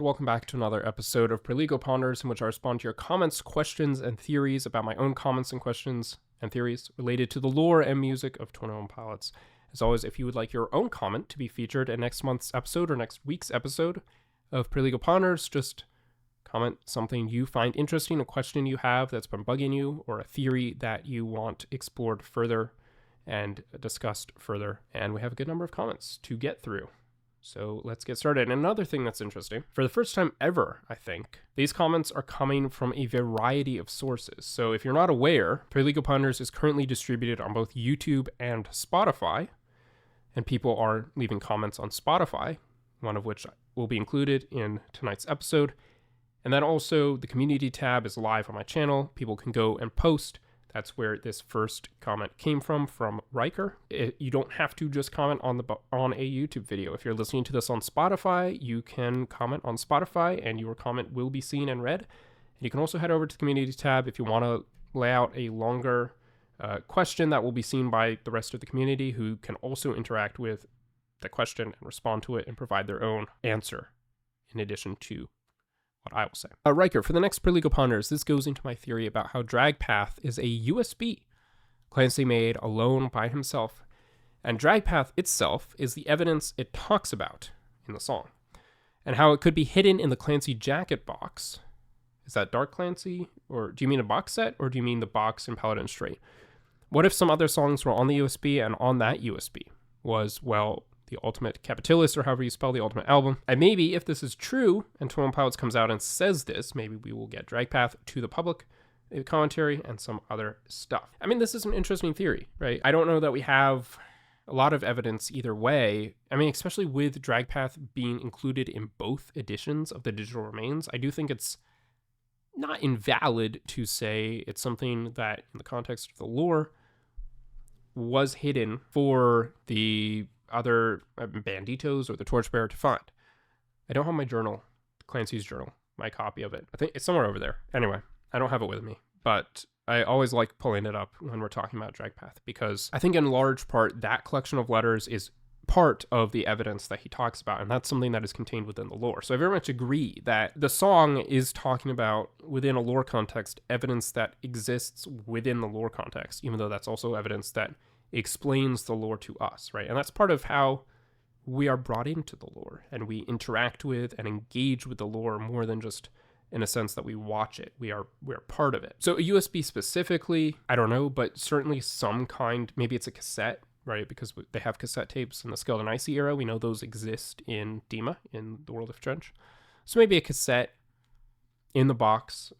Welcome back to another episode of Perligo Ponders, in which I respond to your comments, questions, and theories about my own comments and questions and theories related to the lore and music of 21 Pilots. As always, if you would like your own comment to be featured in next month's episode or next week's episode of Perligo Ponders, just comment something you find interesting, a question you have that's been bugging you, or a theory that you want explored further and discussed further. And we have a good number of comments to get through. So let's get started. And another thing that's interesting, for the first time ever, I think, these comments are coming from a variety of sources. So if you're not aware, Perligo Ponders is currently distributed on both YouTube and Spotify, and people are leaving comments on Spotify, one of which will be included in tonight's episode. And then also the community tab is live on my channel. People can go and post. That's where this first comment came from Riker. You don't have to just comment on a YouTube video. If you're listening to this on Spotify, you can comment on Spotify and your comment will be seen and read. And you can also head over to the community tab if you want to lay out a longer question that will be seen by the rest of the community, who can also interact with the question and respond to it and provide their own answer in addition to what I will say. Riker, for the next Perligo Ponders, this goes into my theory about how Drag Path is a USB Clancy made alone by himself, and Drag Path itself is the evidence it talks about in the song, and how it could be hidden in the Clancy jacket box. Is that Dark Clancy? Or do you mean a box set, or do you mean the box in Paladin Strait? What if some other songs were on the USB, and on that USB was, well, the Ultimate Capitulus, or however you spell the Ultimate album? And maybe if this is true, and 21 Pilots comes out and says this, maybe we will get Drag Path to the public commentary and some other stuff. I mean, this is an interesting theory, right? I don't know that we have a lot of evidence either way. I mean, especially with Drag Path being included in both editions of the Digital Remains, I do think it's not invalid to say it's something that, in the context of the lore, was hidden for the other banditos or the torchbearer to find. I don't have my journal, Clancy's journal, my copy of it. I think it's somewhere over there. Anyway, I don't have it with me, but I always like pulling it up when we're talking about Drag Path, because I think in large part that collection of letters is part of the evidence that he talks about, and that's something that is contained within the lore. So I very much agree that the song is talking about, within a lore context, evidence that exists within the lore context, even though that's also evidence that explains the lore to us, right? And that's part of how we are brought into the lore, and we interact with and engage with the lore more than just in a sense that we watch it. We're part of it. So a USB specifically, I don't know, but certainly some kind, maybe it's a cassette, right? Because they have cassette tapes in the Skeleton Icy era. We know those exist in Dima, in the World of Trench. So maybe a cassette in the box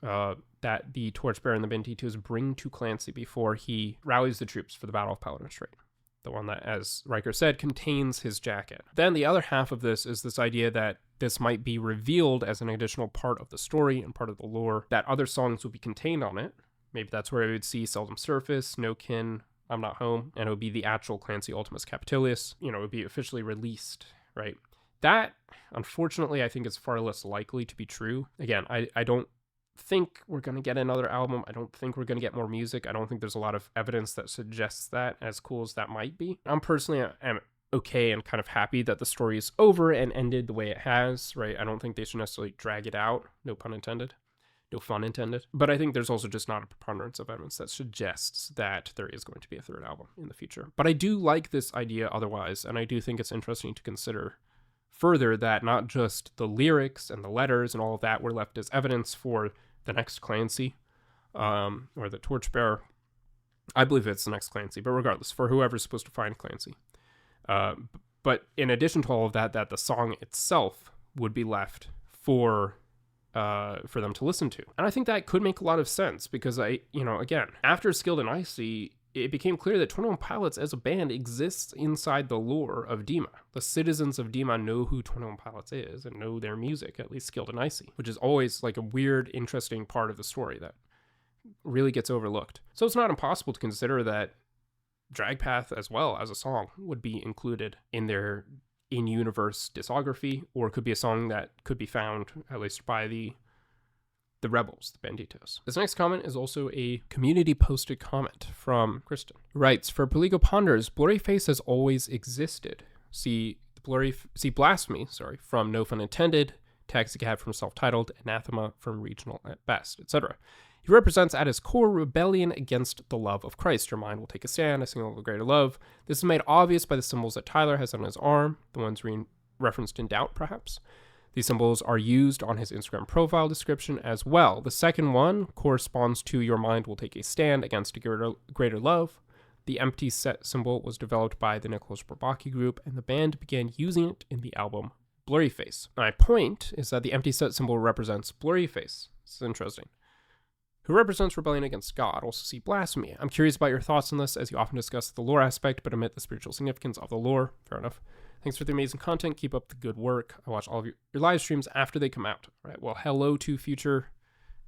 that the Torchbearer and the Banditos bring to Clancy before he rallies the troops for the Battle of Paladin Strait. The one that, as Riker said, contains his jacket. Then the other half of this is this idea that this might be revealed as an additional part of the story and part of the lore, that other songs will be contained on it. Maybe that's where we would see Seldom Surface, No Kin, I'm Not Home, and it would be the actual Clancy Ultimus Capitulus. You know, it would be officially released, right? That, unfortunately, I think is far less likely to be true. Again, I don't think we're going to get another album. I don't think we're going to get more music. I don't think there's a lot of evidence that suggests that, as cool as that might be. I'm personally am okay and kind of happy that the story is over and ended the way it has, right? I don't think they should necessarily drag it out. No pun intended. No fun intended. But I think there's also just not a preponderance of evidence that suggests that there is going to be a third album in the future. But I do like this idea otherwise, and I do think it's interesting to consider further that not just the lyrics and the letters and all of that were left as evidence for the next Clancy, or the Torchbearer. I believe it's the next Clancy, but regardless, for whoever's supposed to find Clancy. But in addition to all of that, that the song itself would be left for them to listen to. And I think that could make a lot of sense, because again, after Skilled and Icy, it became clear that 21 Pilots as a band exists inside the lore of Dima. The citizens of Dima know who 21 Pilots is and know their music, at least Skilled and Icy, which is always like a weird, interesting part of the story that really gets overlooked. So it's not impossible to consider that Drag Path, as well as a song, would be included in their in-universe discography, or could be a song that could be found, at least by the Rebels, the Banditos. This next comment is also a community-posted comment from Kristen, who writes, "For Perligo Ponders, Blurryface has always existed. See Blasphemy, from No Fun Intended Taxicab from Self-Titled, Anathema from Regional at Best, etc. He represents at his core rebellion against the love of Christ. Your mind will take a stand, a signal of a greater love. This is made obvious by the symbols that Tyler has on his arm, the ones referenced in Doubt, perhaps. These symbols are used on his Instagram profile description as well. The second one corresponds to your mind will take a stand against a greater love. The empty set symbol was developed by the Nicholas Bourbaki group, and the band began using it in the album Blurryface. My point is that the empty set symbol represents Blurryface. This is interesting. Who represents rebellion against God. Also see blasphemy. I'm curious about your thoughts on this, as you often discuss the lore aspect, but omit the spiritual significance of the lore. Fair enough. Thanks for the amazing content. Keep up the good work. I watch all of your live streams after they come out. All right. Well, hello to future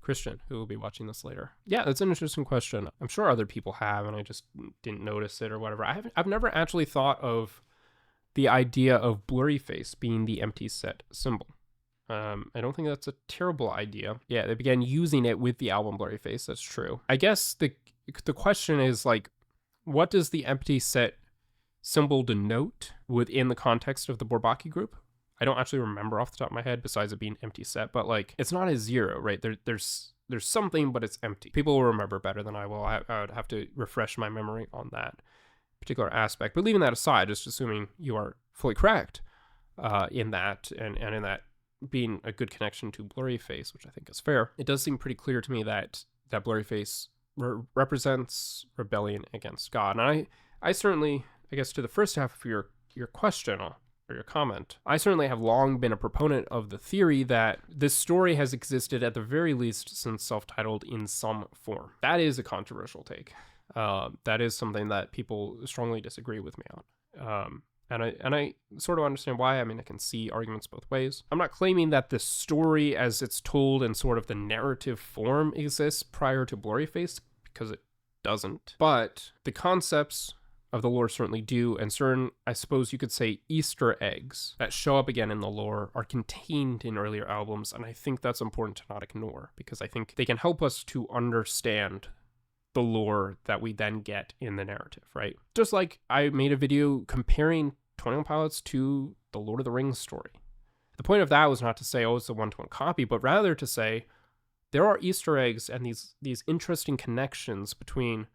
Christian who will be watching this later. Yeah, that's an interesting question. I'm sure other people have, and I just didn't notice it or whatever. I've never actually thought of the idea of Blurryface being the empty set symbol. I don't think that's a terrible idea. Yeah, they began using it with the album Blurryface. That's true. I guess the question is, like, what does the empty set symbol denote within the context of the Bourbaki group? I don't actually remember off the top of my head, besides it being empty set, but like, it's not a zero, right? There's something, but it's empty. People will remember better than I will. I would have to refresh my memory on that particular aspect. But leaving that aside, just assuming you are fully correct in that, and in that being a good connection to Blurryface, which I think is fair, it does seem pretty clear to me that Blurryface represents rebellion against God. And I certainly, I guess to the first half of your question or your comment, I certainly have long been a proponent of the theory that this story has existed at the very least since Self-Titled in some form. That is a controversial take. That is something that people strongly disagree with me on. And I sort of understand why. I mean, I can see arguments both ways. I'm not claiming that the story as it's told in sort of the narrative form exists prior to Blurryface, because it doesn't. But the concepts of the lore certainly do, and certain, I suppose you could say, Easter eggs that show up again in the lore are contained in earlier albums, and I think that's important to not ignore, because I think they can help us to understand the lore that we then get in the narrative, right? Just like I made a video comparing 21 Pilots to the Lord of the Rings story. The point of that was not to say, oh, it's a one-to-one copy, but rather to say there are Easter eggs and these interesting connections between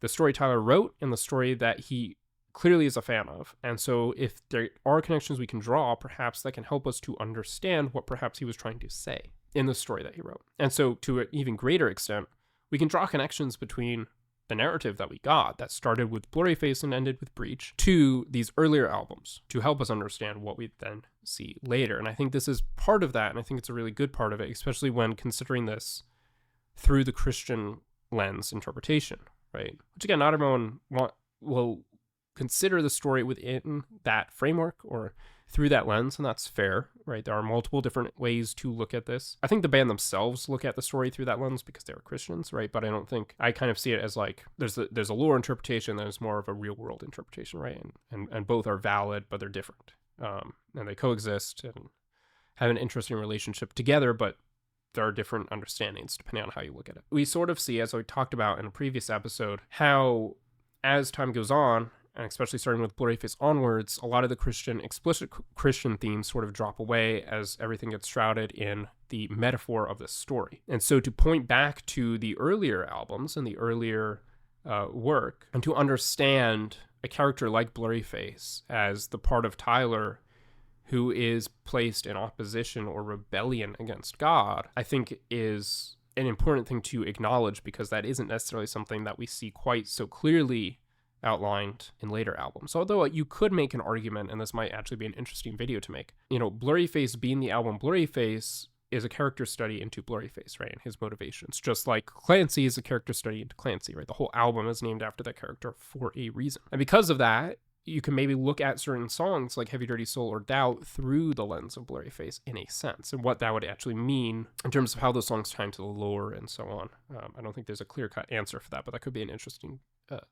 the story Tyler wrote and the story that he clearly is a fan of. And so if there are connections we can draw, perhaps that can help us to understand what perhaps he was trying to say in the story that he wrote. And so to an even greater extent, we can draw connections between the narrative that we got that started with Blurryface and ended with Breach to these earlier albums to help us understand what we then see later. And I think this is part of that, and I think it's a really good part of it, especially when considering this through the Christian lens interpretation, right? Which again, not everyone will consider the story within that framework or through that lens, and that's fair, right? There are multiple different ways to look at this. I think the band themselves look at the story through that lens because they're Christians, right? But I don't think, I kind of see it as like, there's a lore interpretation, there's more of a real world interpretation, right? And both are valid, but they're different. And they coexist and have an interesting relationship together, but there are different understandings depending on how you look at it. We sort of see, as we talked about in a previous episode, how as time goes on, and especially starting with Blurryface onwards, a lot of the explicit Christian themes sort of drop away as everything gets shrouded in the metaphor of the story. And so to point back to the earlier albums and the earlier work, and to understand a character like Blurryface as the part of Tyler who is placed in opposition or rebellion against God, I think is an important thing to acknowledge, because that isn't necessarily something that we see quite so clearly outlined in later albums. Although you could make an argument, and this might actually be an interesting video to make, Blurryface being the album Blurryface is a character study into Blurryface, right? And his motivations. Just like Clancy is a character study into Clancy, right? The whole album is named after that character for a reason. And because of that, you can maybe look at certain songs like Heavy Dirty Soul or Doubt through the lens of Blurryface in a sense, and what that would actually mean in terms of how those songs tie into the lore and so on. I don't think there's a clear-cut answer for that, but that could be an interesting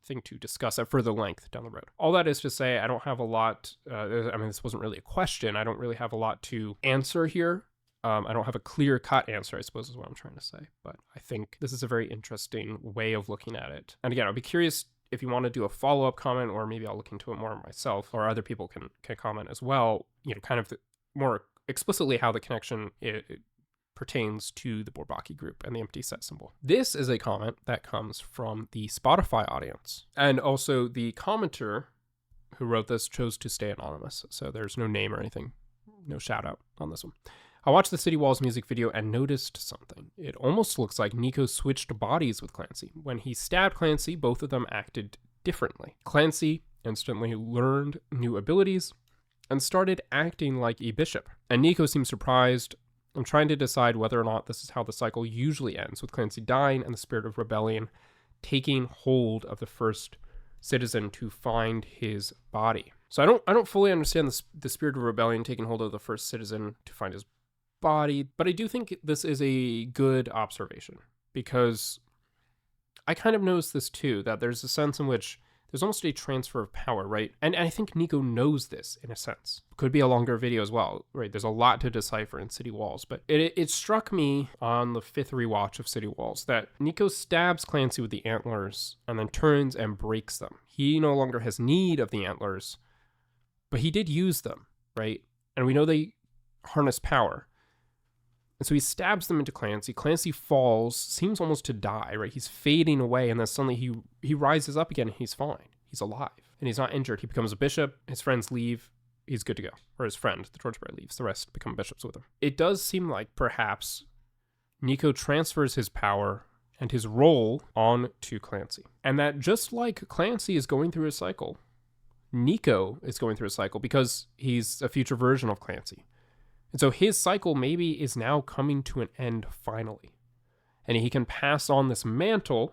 thing to discuss at further length down the road. All that is to say, I don't have a lot, this wasn't really a question. I don't really have a lot to answer here. I don't have a clear-cut answer, I suppose is what I'm trying to say, but I think this is a very interesting way of looking at it. And again, I'd be curious if you want to do a follow-up comment, or maybe I'll look into it more myself, or other people can comment as well, kind of more explicitly how the connection it pertains to the Bourbaki group and the empty set symbol. This is a comment that comes from the Spotify audience. And also the commenter who wrote this chose to stay anonymous, so there's no name or anything, no shout out on this one. I watched the City Walls music video and noticed something. It almost looks like Nico switched bodies with Clancy. When he stabbed Clancy, both of them acted differently. Clancy instantly learned new abilities and started acting like a bishop. And Nico seemed surprised. I'm trying to decide whether or not this is how the cycle usually ends, with Clancy dying and the spirit of rebellion taking hold of the first citizen to find his body. So I don't fully understand the spirit of rebellion taking hold of the first citizen to find his body, but I do think this is a good observation, because I kind of noticed this too, that there's a sense in which there's almost a transfer of power, right? And I think Nico knows this in a sense. Could be a longer video as well, right? There's a lot to decipher in City Walls, but it struck me on the 5th rewatch of City Walls that Nico stabs Clancy with the antlers and then turns and breaks them. He no longer has need of the antlers, but he did use them, right? And we know they harness power. And so he stabs them into Clancy. Clancy falls, seems almost to die, right? He's fading away, and then suddenly he rises up again, and he's fine. He's alive, and he's not injured. He becomes a bishop. His friends leave. He's good to go. Or his friend, the torchbearer, leaves. The rest become bishops with him. It does seem like perhaps Nico transfers his power and his role on to Clancy. And that just like Clancy is going through a cycle, Nico is going through a cycle because he's a future version of Clancy. And so his cycle maybe is now coming to an end finally. And he can pass on this mantle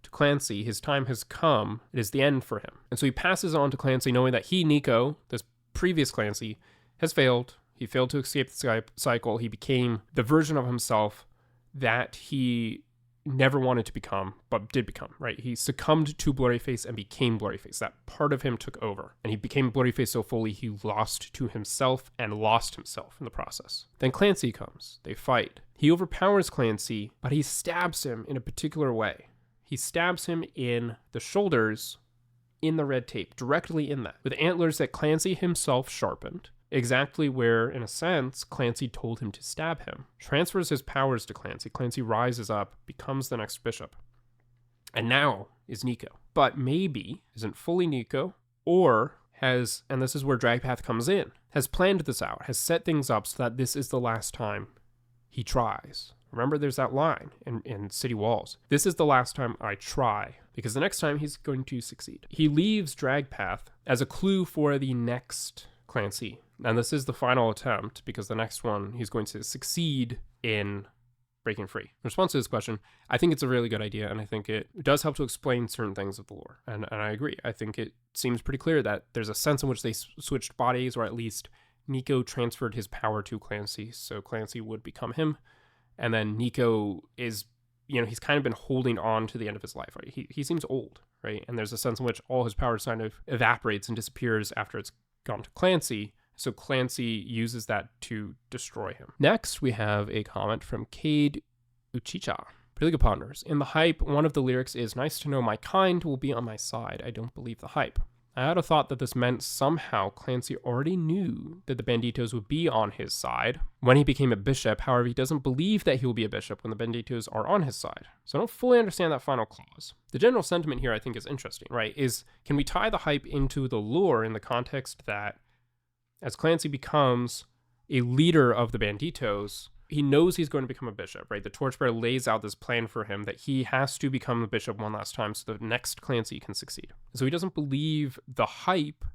to Clancy. His time has come. It is the end for him. And so he passes on to Clancy knowing that he, Nico, this previous Clancy, has failed. He failed to escape the cycle. He became the version of himself that he never wanted to become, but did become, right? He succumbed to Blurryface and became Blurryface. That part of him took over, and he became Blurryface so fully he lost to himself and lost himself in the process. Then Clancy comes. They fight. He overpowers Clancy, but he stabs him in a particular way. He stabs him in the shoulders, in the red tape, directly in that, with antlers that Clancy himself sharpened. Exactly where, in a sense, Clancy told him to stab him. Transfers his powers to Clancy. Clancy rises up, becomes the next bishop. And now is Nico. But maybe isn't fully Nico, or has, and this is where Dragpath comes in, has planned this out, has set things up so that this is the last time he tries. Remember, there's that line in City Walls. This is the last time I try, because the next time he's going to succeed. He leaves Dragpath as a clue for the next Clancy. And this is the final attempt, because the next one he's going to succeed in breaking free. In response to this question, I think it's a really good idea, and I think it does help to explain certain things of the lore. And I agree. I think it seems pretty clear that there's a sense in which they switched bodies, or at least Nico transferred his power to Clancy, so Clancy would become him. And then Nico is, he's kind of been holding on to the end of his life, right? He seems old, right? And there's a sense in which all his power kind of evaporates and disappears after it's gone to Clancy. So Clancy uses that to destroy him. Next, we have a comment from Cade Uchicha. Perligo Ponders. In the hype, one of the lyrics is, "Nice to know my kind will be on my side. I don't believe the hype." I had a thought that this meant somehow Clancy already knew that the Banditos would be on his side when he became a bishop. However, he doesn't believe that he will be a bishop when the Banditos are on his side. So I don't fully understand that final clause. The general sentiment here I think is interesting, right? Can we tie the hype into the lore in the context that as Clancy becomes a leader of the Banditos, he knows he's going to become a bishop, right? The Torchbearer lays out this plan for him that he has to become the bishop one last time so the next Clancy can succeed. So he doesn't believe the hype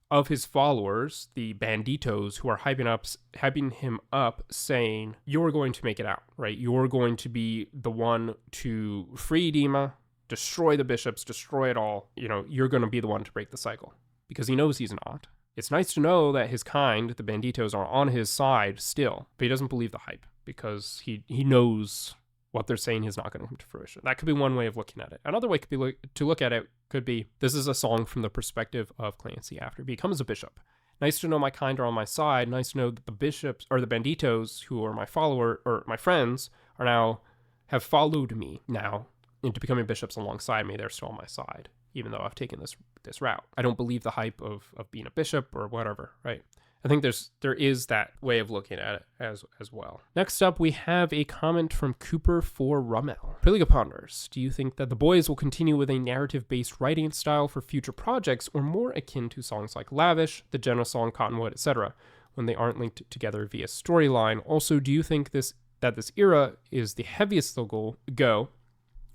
of his followers, the Banditos, who are hyping him up, saying, "You're going to make it out, right? You're going to be the one to free Dima, destroy the bishops, destroy it all. You're going to be the one to break the cycle." Because he knows he's not. It's nice to know that his kind, the Banditos, are on his side still, but he doesn't believe the hype because he knows what they're saying is not going to come to fruition. That could be one way of looking at it. Another way to look at it could be, this is a song from the perspective of Clancy after he becomes a bishop. Nice to know my kind are on my side. Nice to know that the bishops, or the Banditos, who are my follower, or my friends, have followed me now into becoming bishops alongside me. They're still on my side, even though I've taken this route. I don't believe the hype of being a bishop or whatever, right? I think there is that way of looking at it as well. Next up, we have a comment from Cooper for Rummel. Perligo Ponders, do you think that the boys will continue with a narrative-based writing style for future projects, or more akin to songs like Lavish, the Jenna song Cottonwood, etc., when they aren't linked together via storyline? Also, do you think that this era is the heaviest they'll go,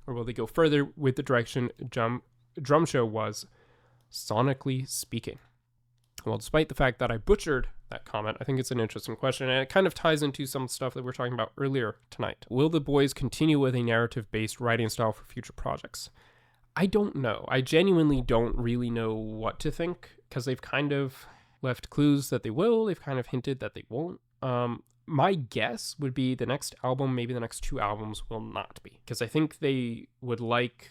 or will they go further with the direction Drum Show was, sonically speaking? Well, despite the fact that I butchered that comment, I think it's an interesting question, and it kind of ties into some stuff that we were talking about earlier tonight. Will the boys continue with a narrative-based writing style for future projects? I don't know. I genuinely don't really know what to think, because they've kind of left clues that they will. They've kind of hinted that they won't. My guess would be the next album, maybe the next 2 albums, will not be, because I think they would like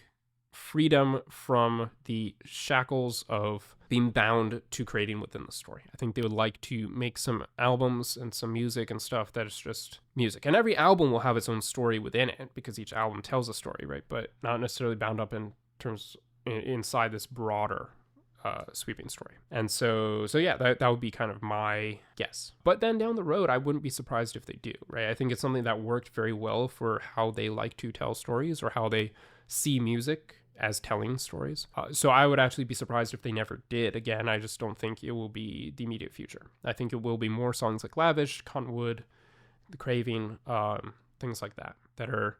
freedom from the shackles of being bound to creating within the story. I think they would like to make some albums and some music and stuff that is just music. And every album will have its own story within it, because each album tells a story, right? But not necessarily bound up in terms inside this broader sweeping story. And so yeah, that would be kind of my guess. But then down the road, I wouldn't be surprised if they do, right? I think it's something that worked very well for how they like to tell stories, or how they see music as telling stories. So I would actually be surprised if they never did. Again, I just don't think it will be the immediate future. I think it will be more songs like Lavish, Cottonwood, The Craving, things like that are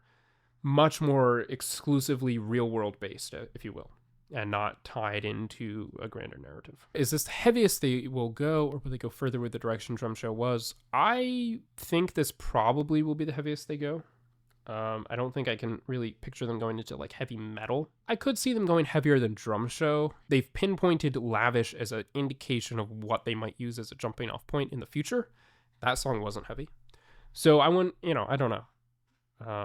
much more exclusively real world based, if you will, and not tied into a grander narrative. Is this the heaviest they will go, or will they go further with the direction Drum Show was? I think this probably will be the heaviest they go. I don't think I can really picture them going into like heavy metal. I could see them going heavier than Drum Show. They've pinpointed Lavish as an indication of what they might use as a jumping off point in the future. That song wasn't heavy. So I wouldn't, I don't know.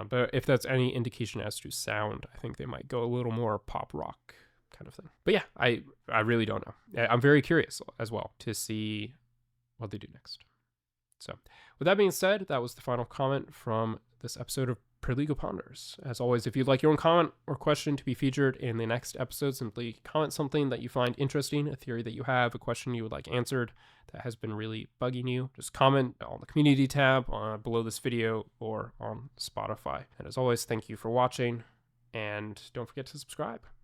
But if that's any indication as to sound, I think they might go a little more pop rock kind of thing. But yeah, I really don't know. I'm very curious as well to see what they do next. So with that being said, that was the final comment from this episode of Perligo Ponders. As always, if you'd like your own comment or question to be featured in the next episode, simply comment something that you find interesting, a theory that you have, a question you would like answered that has been really bugging you. Just comment on the community tab below this video or on Spotify. And as always, thank you for watching, and don't forget to subscribe.